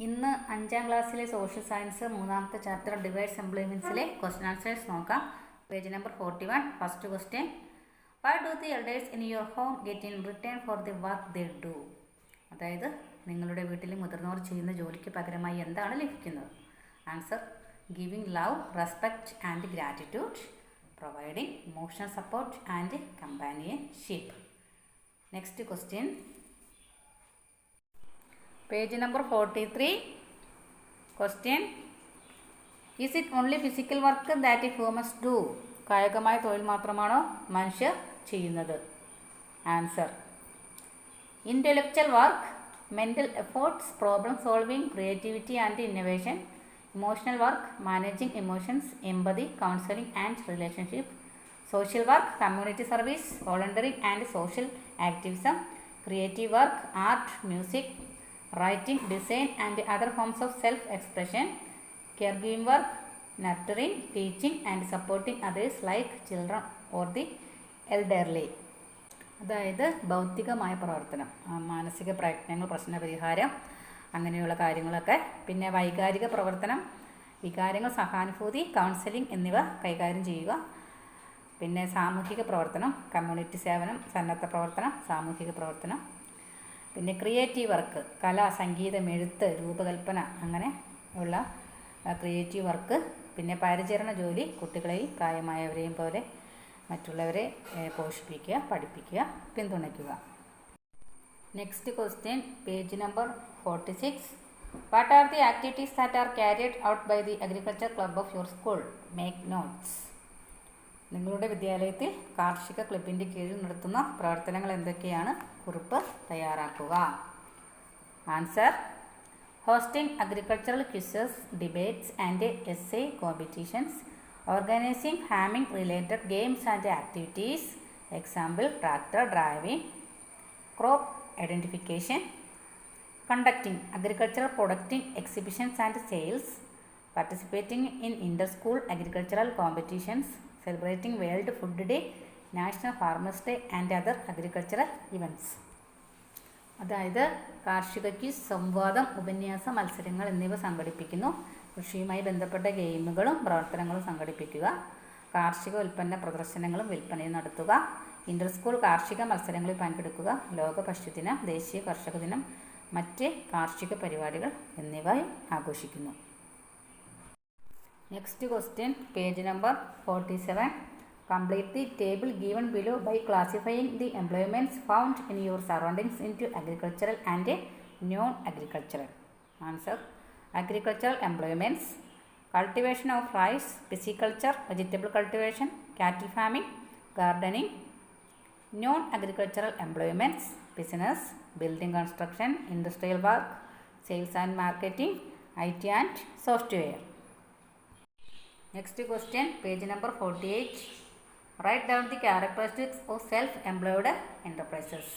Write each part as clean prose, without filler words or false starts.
ഇന്ന് 5ാം ക്ലാസ്സിലെ സോഷ്യൽ സയൻസ് 3ാമത്തെ ചാപ്റ്റർ ഡിവൈഡ്സ് എംപ്ലോയ്മെൻറ്റ്സിലെ ക്വസ്റ്റ്യൻ ആൻസേഴ്സ് നോക്കാം. Page number 41. First question, what do the elders in your home get in return for the work they do? അതായത് നിങ്ങളുടെ വീട്ടിൽ മുതിർന്നവർ ചെയ്യുന്ന ജോലിക്ക് പകരമായി എന്താണ് ലഭിക്കുന്നത്? Answer: giving love, respect and gratitude, providing emotional support and companionship. Next question, page number 43. Question, is it only physical work that humans do? കായികമായ തൊഴിൽ മാത്രമാണോ മനുഷ്യർ ചെയ്യുന്നത്? Answer: intellectual work, mental efforts, problem solving, creativity and innovation, emotional work, managing emotions, empathy, counselling and relationship, social work, community service, volunteering and social activism, creative work, art, music, writing, design and other forms of self-expression, caregiving work, nurturing, teaching and supporting others like children or the elderly. അതായത് ഭൗതികമായ പ്രവർത്തനം, മാനസിക പ്രയത്നങ്ങൾ, പ്രശ്നപരിഹാരം, അങ്ങനെയുള്ള കാര്യങ്ങളൊക്കെ. പിന്നെ വൈകാരിക പ്രവർത്തനം, വികാരങ്ങൾ, സഹാനുഭൂതി, കൗൺസിലിംഗ് എന്നിവ കൈകാര്യം ചെയ്യുക. പിന്നെ സാമൂഹിക പ്രവർത്തനം, കമ്മ്യൂണിറ്റി സേവനം, സന്നദ്ധ പ്രവർത്തനം, സാമൂഹിക പ്രവർത്തനം. പിന്നെ ക്രിയേറ്റീവ് വർക്ക്, കല, സംഗീതം, എഴുത്ത്, രൂപകൽപ്പന, അങ്ങനെ ഉള്ള ക്രിയേറ്റീവ് വർക്ക്. പിന്നെ പരിചരണ ജോലി, കുട്ടികളെയും പ്രായമായവരെയും പോലെ മറ്റുള്ളവരെ പോഷിപ്പിക്കുക, പഠിപ്പിക്കുക, പിന്തുണയ്ക്കുക. Next question, page number 46. What are the activities that are carried out by the agriculture club of your school? Make notes. നിങ്ങളുടെ വിദ്യാലയത്തിൽ കാർഷിക ക്ലബിൻ്റെ കീഴിൽ നടത്തുന്ന പ്രവർത്തനങ്ങൾ എന്തൊക്കെയാണ്? കുറിപ്പ് തയ്യാറാക്കുക. Answer: hosting agricultural quizzes, debates and essay competitions, organising farming related games and activities, example tractor driving, crop identification, conducting agricultural producting exhibitions and sales, participating in inter-school agricultural competitions, celebrating World Food Day, National Farmers Day and other agricultural events. അതായത് കാർഷിക quiz, സംവാദം, ഉപന്യാസ മത്സരങ്ങൾ എന്നിവ സംഘടിപ്പിക്കുന്നു. കൃഷിയുമായി ബന്ധപ്പെട്ട ഗെയിമുകളും പ്രവർത്തനങ്ങളും സംഘടിപ്പിക്കുക. കാർഷിക ഉൽപ്പന്ന പ്രദർശനങ്ങളും വിൽപ്പനയും നടത്തുക. ഇൻ്റർ സ്കൂൾ കാർഷിക മത്സരങ്ങളിൽ പങ്കെടുക്കുക. ലോക പശുദിനം, ദേശീയ കർഷക ദിനം, മറ്റ് കാർഷിക പരിപാടികൾ എന്നിവ ആഘോഷിക്കുന്നു. Next question, page number 47. Complete the table given below by classifying the employments found in your surroundings into agricultural and non agricultural. Answer: agricultural employments: cultivation of rice, pisciculture, vegetable cultivation, cattle farming, gardening. Non agricultural employments: business, building construction, industrial work, sales and marketing, IT and software. Next question, page number 48. Write down the characteristics of self employed enterprises.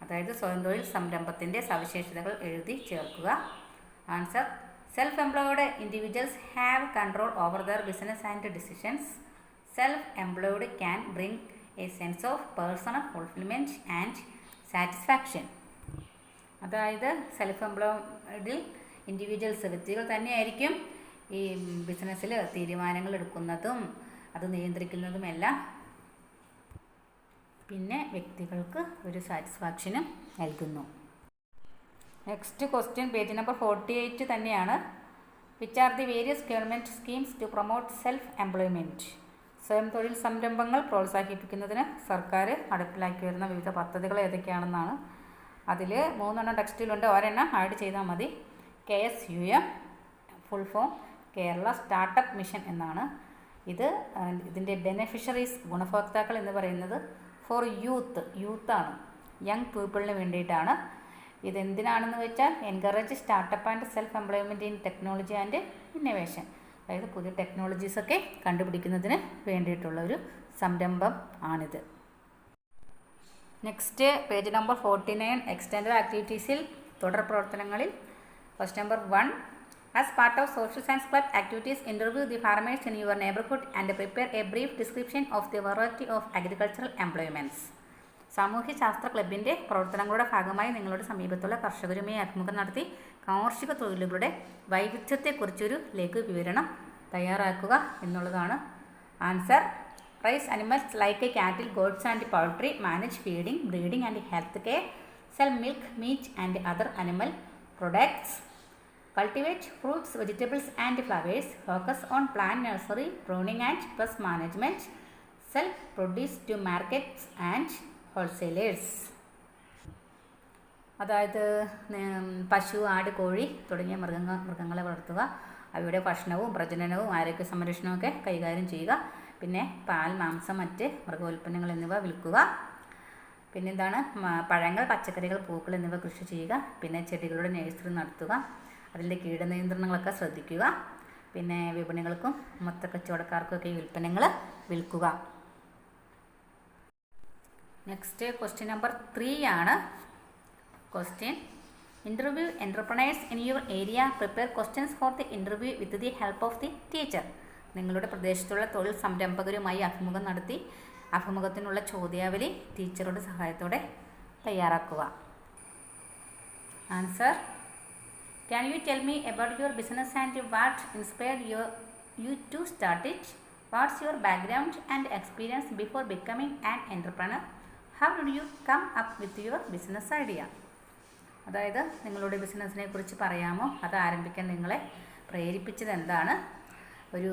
അതായത് സ്വയം തൊഴിൽ സംരംഭത്തിൻ്റെ സവിശേഷതകൾ എഴുതി ചേർക്കുക. Answer: self employed individuals have control over there business and decisions. Self employed can bring A sense of personal fulfilment and satisfaction. അതായത് self എംപ്ലോയ്ഡിൽ individuals, വ്യക്തികൾ തന്നെയായിരിക്കും ഈ ബിസിനസ്സിൽ തീരുമാനങ്ങൾ എടുക്കുന്നതും അത് നിയന്ത്രിക്കുന്നതുമെല്ലാം. പിന്നെ വ്യക്തികൾക്ക് ഒരു സാറ്റിസ്ഫാക്ഷനും നൽകുന്നു. നെക്സ്റ്റ് ക്വസ്റ്റ്യൻ, പേജ് നമ്പർ 48 തന്നെയാണ്. Which are the various government schemes to promote self employment? സ്വയം തൊഴിൽ സംരംഭങ്ങൾ പ്രോത്സാഹിപ്പിക്കുന്നതിന് സർക്കാർ നടപ്പിലാക്കി വരുന്ന വിവിധ പദ്ധതികൾ ഏതൊക്കെയാണെന്നാണ്. അതിൽ 3 ടെക്സ്റ്റിലുണ്ട്, ഒരെണ്ണം ആഡ് ചെയ്താൽ മതി. KSUM, full form Kerala startup mission എന്നാണ്. ഇതിൻ്റെ ബെനഫിഷ്യറീസ്, ഗുണഭോക്താക്കൾ എന്ന് പറയുന്നത് ഫോർ യൂത്താണ്, യങ് പീപ്പിളിന് വേണ്ടിയിട്ടാണ്. ഇതെന്തിനാണെന്ന് വെച്ചാൽ encourage startup and self employment in technology and innovation. അതായത് പുതിയ ടെക്നോളജീസൊക്കെ കണ്ടുപിടിക്കുന്നതിന് വേണ്ടിയിട്ടുള്ള ഒരു സംരംഭം ആണിത്. Next, page number 49. എക്സ്റ്റൻഡഡ് ആക്ടിവിറ്റീസിൽ തുടർ പ്രവർത്തനങ്ങളിൽ question number 1. As part of social science club activities, interview the farmers in your neighborhood and prepare a brief description of the variety of agricultural employments. സാമൂഹ്യശാസ്ത്ര ക്ലബിൻ്റെ പ്രവർത്തനങ്ങളുടെ ഭാഗമായി നിങ്ങളുടെ സമീപത്തുള്ള കർഷകരുമായി അഭിമുഖം നടത്തി കാർഷിക തൊഴിലുകളുടെ വൈവിധ്യത്തെക്കുറിച്ചൊരു ലഘു വിവരണം തയ്യാറാക്കുക എന്നുള്ളതാണ് answer. Raise animals like cattle, goats and poultry, manage feeding, breeding and health care, sell milk, meat and other animal products, cultivate fruits, vegetables and flowers, focus on plant nursery, pruning and pest management, sell produce to markets and wholesalers. അതായത് പശു, ആട്, കോഴി തുടങ്ങിയ മൃഗങ്ങളെ വളർത്തുക, അവയുടെ ഭക്ഷണവും പ്രജനനവും ആരോഗ്യ സംരക്ഷണവും ഒക്കെ കൈകാര്യം ചെയ്യുക, പിന്നെ പാൽ, മാംസം, മറ്റ് മൃഗോൽപ്പന്നങ്ങൾ എന്നിവ വിൽക്കുക, പിന്നെന്താണ് പഴങ്ങൾ, പച്ചക്കറികൾ, പൂക്കൾ എന്നിവ കൃഷി ചെയ്യുക, പിന്നെ ചെടികളുടെ നഴ്സറി നടത്തുക, അതിൻ്റെ കീടനിയന്ത്രണങ്ങളൊക്കെ ശ്രദ്ധിക്കുക, പിന്നെ വിപണികൾക്കും മൊത്ത കച്ചവടക്കാർക്കൊക്കെ ഈ ഉൽപ്പന്നങ്ങൾ വിൽക്കുക. നെക്സ്റ്റ് ക്വസ്റ്റ്യൻ നമ്പർ 3 ആണ്. Question: interview entrepreneurs in your area, prepare questions for the interview with the help of the teacher. നിങ്ങളുടെ പ്രദേശത്തുള്ള തൊഴിൽ സംരംഭകരുമായി അഭിമുഖം നടത്തി അഭിമുഖത്തിനുള്ള ചോദ്യാവലി ടീച്ചറുടെ സഹായത്തോടെ തയ്യാറാക്കുക. Answer: Can you tell me about your business and what inspired you to start it? What's your background and experience before becoming an entrepreneur? How did you come up with your business idea? അതായത് നിങ്ങളുടെ ബിസിനസ്സിനെ കുറിച്ച് പറയാമോ? അത് ആരംഭിക്കാൻ നിങ്ങളെ പ്രേരിപ്പിച്ചത് എന്താണ്? ഒരു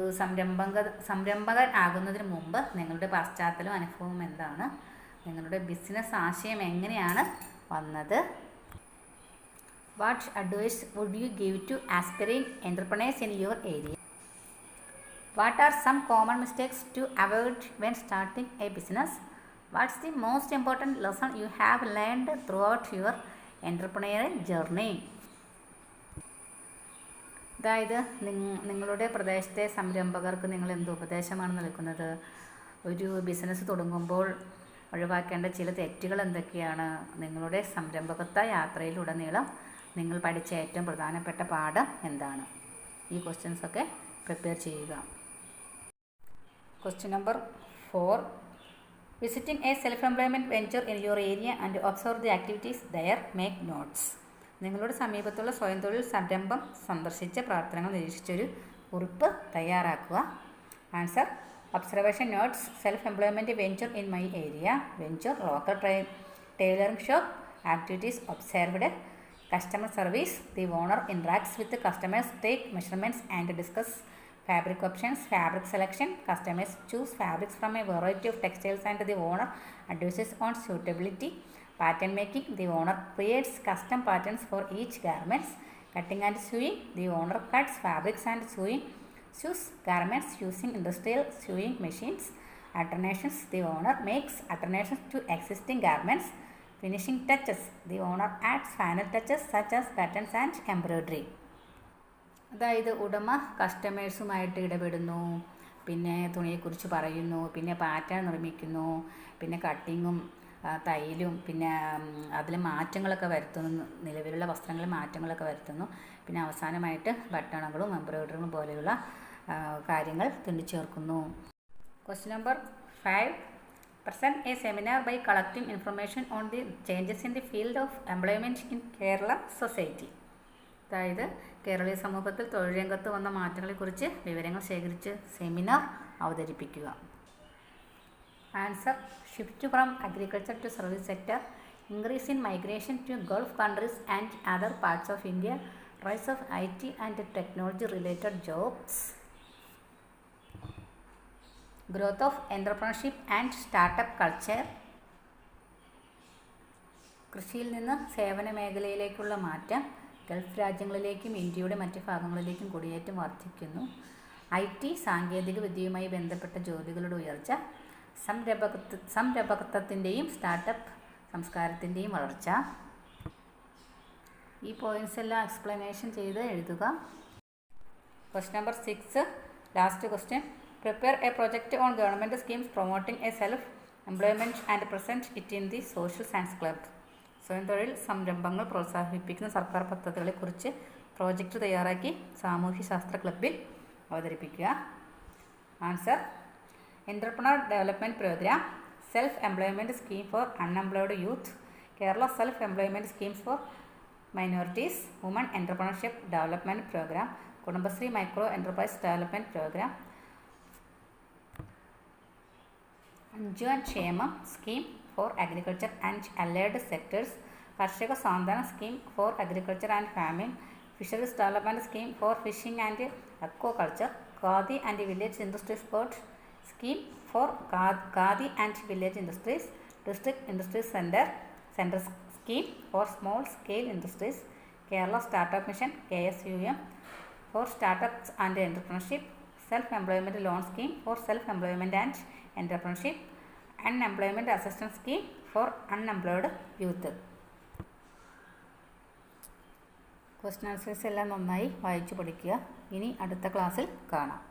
സംരംഭകൻ ആകുന്നതിന് മുമ്പ് നിങ്ങളുടെ പശ്ചാത്തലവും അനുഭവവും എന്താണ്? നിങ്ങളുടെ ബിസിനസ് ആശയം എങ്ങനെയാണ് വന്നത്? What advice would you give to aspiring entrepreneurs in your area? What are some common mistakes to avoid when starting a business? What's the most important lesson you have learned throughout your entrepreneurial journey? അതായത് നിങ്ങളുടെ പ്രദേശത്തെ സംരംഭകർക്ക് നിങ്ങൾ എന്ത് ഉപദേശമാണ് നൽകുന്നത്? ഒരു business തുടങ്ങുമ്പോൾ ഒഴിവാക്കേണ്ട ചില തെറ്റുകൾ എന്തൊക്കെയാണ്? നിങ്ങളുടെ സംരംഭകത്വ യാത്രയിലുടനീളം നിങ്ങൾ പഠിച്ച ഏറ്റവും പ്രധാനപ്പെട്ട പാഠം എന്താണ്? ഈ ക്വസ്റ്റ്യൻസൊക്കെ പ്രിപ്പയർ ചെയ്യുക. Question number 4: visiting a self employment venture in your area and observe the activities there, make notes. നിങ്ങളുടെ സമീപത്തുള്ള സ്വയം തൊഴിൽ സംരംഭം സന്ദർശിച്ച പ്രവർത്തനങ്ങൾ നിരീക്ഷിച്ചൊരു കുറിപ്പ് തയ്യാറാക്കുക. Answer: observation notes, self employment venture in my area, venture local tailoring shop, activities observed, customer service, the owner interacts with the customers, take measurements and discuss fabric options, fabric selection, customers choose fabrics from a variety of textiles and the owner advises on suitability, pattern making, the owner creates custom patterns for each garments, cutting and sewing, the owner cuts fabrics and sews garments using industrial sewing machines, alternations, the owner makes alternations to existing garments, finishing touches, the owner adds final touches such as buttons and embroidery. അതായത് ഉടമ കസ്റ്റമേഴ്സുമായിട്ട് ഇടപെടുന്നു, പിന്നെ തുണിയെക്കുറിച്ച് പറയുന്നു, പിന്നെ pattern നിർമ്മിക്കുന്നു, പിന്നെ കട്ടിങ്ങും തയ്യലും, പിന്നെ അതിൽ മാറ്റങ്ങളൊക്കെ വരുത്തുന്നു, നിലവിലുള്ള വസ്ത്രങ്ങളിൽ മാറ്റങ്ങളൊക്കെ വരുത്തുന്നു, പിന്നെ അവസാനമായിട്ട് ബട്ടണുകളും എംബ്രോയിഡറികളും പോലെയുള്ള കാര്യങ്ങൾ തുന്നിച്ചേർക്കുന്നു. Question number 5: present a seminar by collecting information on the changes in the field of employment in Kerala society. അതായത് കേരളീയ സമൂഹത്തിൽ തൊഴിൽ രംഗത്ത് വന്ന മാറ്റങ്ങളെക്കുറിച്ച് വിവരങ്ങൾ ശേഖരിച്ച് സെമിനാർ അവതരിപ്പിക്കുക. Answer: shift from agriculture to service sector, increase in migration to Gulf countries and other parts of India, rise of IT and technology related jobs, growth of entrepreneurship and startup culture, കൃഷിയിൽ നിന്ന് സേവന മേഖലയിലേക്കുള്ള മാറ്റം, Gulf രാജ്യങ്ങളിലേക്കും ഇന്ത്യയുടെ മറ്റ് ഭാഗങ്ങളിലേക്കും കുടിയേറ്റം വർദ്ധിക്കുന്നു, IT സാങ്കേതിക വിദ്യയുമായി ബന്ധപ്പെട്ട ജോലികളുടെ ഉയർച്ച, സംരംഭകത്വത്തിൻ്റെയും സ്റ്റാർട്ടപ്പ് സംസ്കാരത്തിൻ്റെയും വളർച്ച. ഈ പോയിൻറ്റ്സ് എല്ലാം എക്സ്പ്ലനേഷൻ ചെയ്ത് എഴുതുക. Question number 6, last question: prepare a project on government schemes promoting a self-employment and present it in the social science club. സ്വയം തൊഴിൽ സംരംഭങ്ങൾ പ്രോത്സാഹിപ്പിക്കുന്ന സർക്കാർ പദ്ധതികളെക്കുറിച്ച് പ്രോജക്റ്റ് തയ്യാറാക്കി സാമൂഹ്യശാസ്ത്ര ക്ലബ്ബിൽ അവതരിപ്പിക്കുക. Answer: entrepreneur development programme, self employment scheme for unemployed youth, Kerala self employment schemes for minorities women entrepreneurship development programme, Kudumbashree micro enterprise development programme, അഞ്ജുവൻ ക്ഷേമം scheme for agriculture and allied sectors, കർഷക സാന്ത്വന scheme for agriculture and farming, fisheries development scheme for fishing and aquaculture, Khadi and village industries board scheme for Khadi and village industries, district industries centre scheme for small scale industries, Kerala startup mission KSUM for startups and entrepreneurship, self employment loan scheme for self employment and entrepreneurship, unemployment assistance scheme for unemployed youth. Question answers എല്ലാം നന്നായി വായിച്ചു പഠിക്കുക. ഇനി അടുത്ത ക്ലാസ്സിൽ കാണാം.